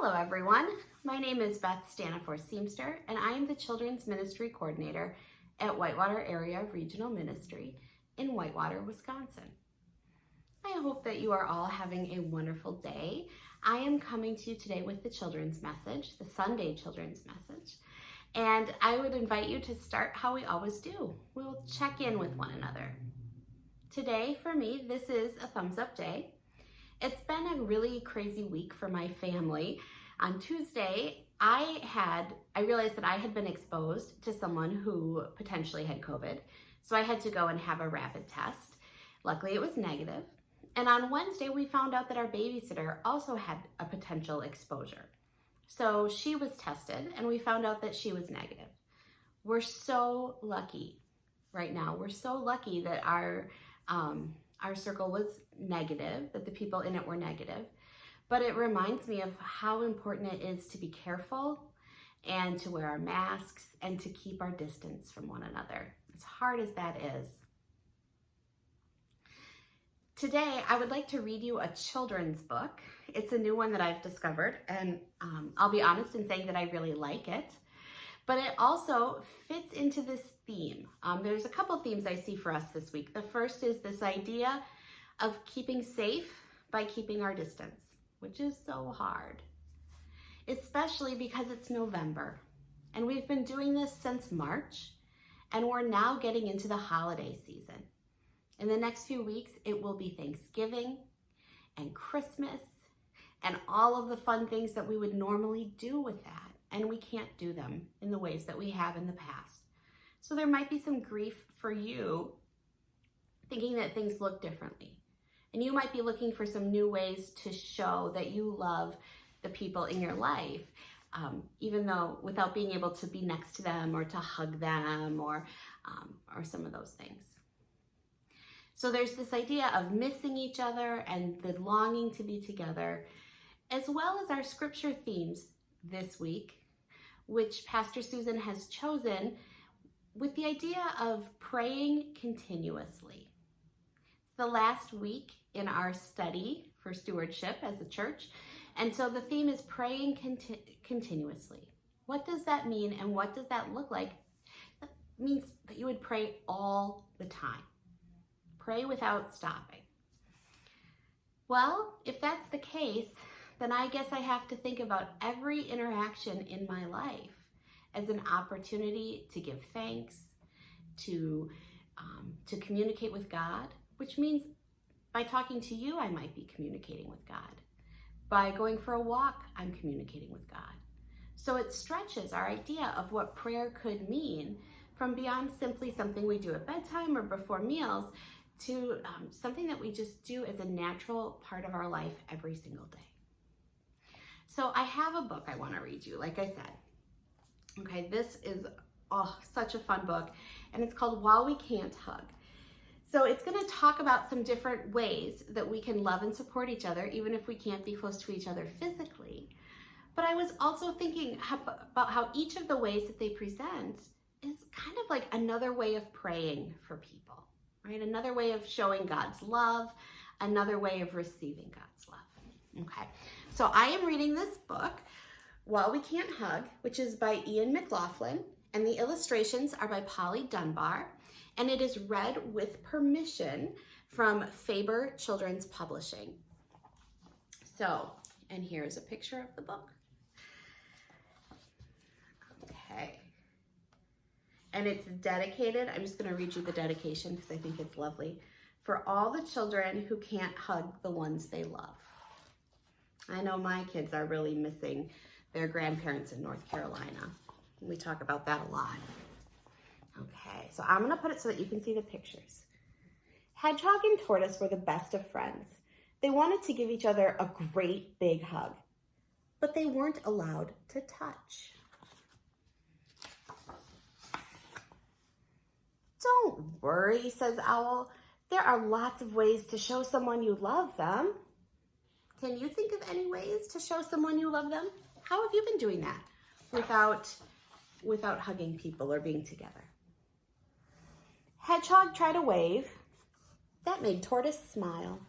Hello everyone, my name is Beth Staniforth-Seamster and I am the Children's Ministry Coordinator at Whitewater Area Regional Ministry in Whitewater, Wisconsin. I hope that you are all having a wonderful day. I am coming to you today with the children's message, the Sunday children's message, and I would invite you to start how we always do. We'll check in with one another. Today for me, this is a thumbs up day. It's been a really crazy week for my family. On Tuesday, I realized that I had been exposed to someone who potentially had COVID. So I had to go and have a rapid test. Luckily, it was negative. And on Wednesday, we found out that our babysitter also had a potential exposure. So she was tested and we found out that she was negative. We're so lucky right now. We're so lucky that our circle was negative, that the people in it were negative. But it reminds me of how important it is to be careful and to wear our masks and to keep our distance from one another, as hard as that is. Today, I would like to read you a children's book. It's a new one that I've discovered, and I'll be honest in saying that I really like it. But it also fits into this theme. There's a couple themes I see for us this week. The first is this idea of keeping safe by keeping our distance, which is so hard, especially because it's November. And we've been doing this since March, and we're now getting into the holiday season. In the next few weeks, it will be Thanksgiving and Christmas and all of the fun things that we would normally do with that. And we can't do them in the ways that we have in the past. So there might be some grief for you thinking that things look differently. And you might be looking for some new ways to show that you love the people in your life, even though without being able to be next to them or to hug them or some of those things. So there's this idea of missing each other and the longing to be together, as well as our scripture themes this week, which Pastor Susan has chosen with the idea of praying continuously. It's the last week in our study for stewardship as a church, and so the theme is praying continuously. What does that mean, and what does that look like? That means that you would pray all the time. Pray without stopping. Well, if that's the case, then I guess I have to think about every interaction in my life as an opportunity to give thanks, to communicate with God, which means by talking to you, I might be communicating with God. By going for a walk, I'm communicating with God. So it stretches our idea of what prayer could mean from beyond simply something we do at bedtime or before meals to something that we just do as a natural part of our life every single day. So I have a book I want to read you, like I said. Okay, this is such a fun book, and it's called While We Can't Hug. So it's going to talk about some different ways that we can love and support each other, even if we can't be close to each other physically. But I was also thinking about how each of the ways that they present is kind of like another way of praying for people, right? Another way of showing God's love, another way of receiving God's love. Okay, so I am reading this book, While We Can't Hug, which is by Eoin McLaughlin, and the illustrations are by Polly Dunbar, and it is read with permission from Faber Children's Publishing. So, and here's a picture of the book. Okay. And it's dedicated, I'm just going to read you the dedication because I think it's lovely, for all the children who can't hug the ones they love. I know my kids are really missing their grandparents in North Carolina. We talk about that a lot. Okay, so I'm gonna put it so that you can see the pictures. Hedgehog and Tortoise were the best of friends. They wanted to give each other a great big hug, but they weren't allowed to touch. Don't worry, says Owl. There are lots of ways to show someone you love them. Can you think of any ways to show someone you love them? How have you been doing that without hugging people or being together? Hedgehog tried a wave. That made Tortoise smile.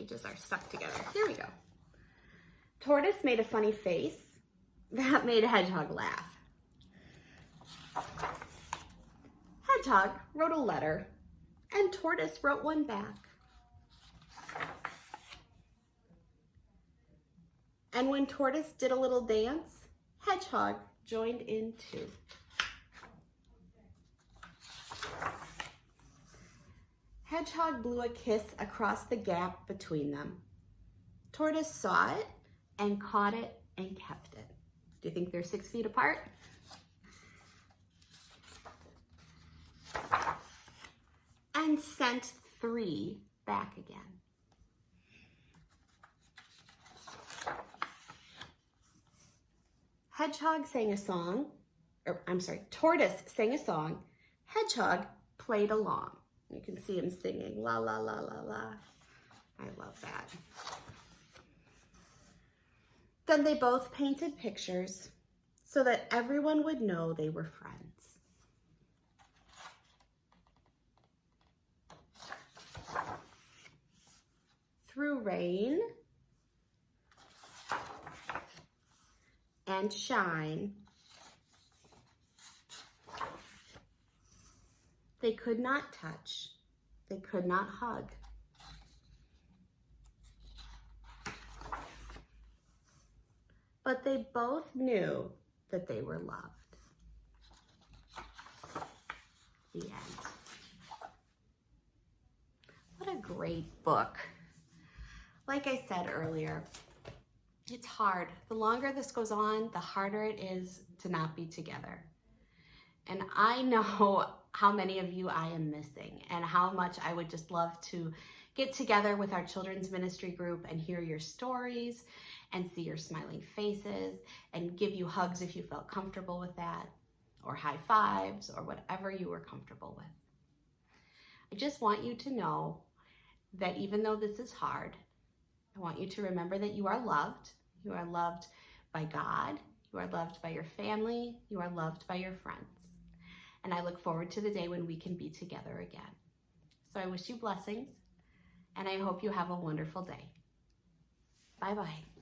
pages are stuck together. Here we go. Tortoise made a funny face. That made Hedgehog laugh. Hedgehog wrote a letter, and Tortoise wrote one back. And when Tortoise did a little dance, Hedgehog joined in too. Hedgehog blew a kiss across the gap between them. Tortoise saw it and caught it and kept it. Do you think they're 6 feet apart? And sent 3 back again. Hedgehog sang a song, Tortoise sang a song. Hedgehog played along. You can see him singing, la, la, la, la, la. I love that. Then they both painted pictures so that everyone would know they were friends. Through rain and shine, they could not touch, they could not hug. But they both knew that they were loved. The end. What a great book. Like I said earlier, it's hard. The longer this goes on, the harder it is to not be together. And I know how many of you I am missing and how much I would just love to get together with our children's ministry group and hear your stories and see your smiling faces and give you hugs if you felt comfortable with that, or high fives, or whatever you were comfortable with. I just want you to know that even though this is hard, I want you to remember that you are loved. You are loved by God. You are loved by your family. You are loved by your friends. And I look forward to the day when we can be together again. So I wish you blessings, and I hope you have a wonderful day. Bye-bye.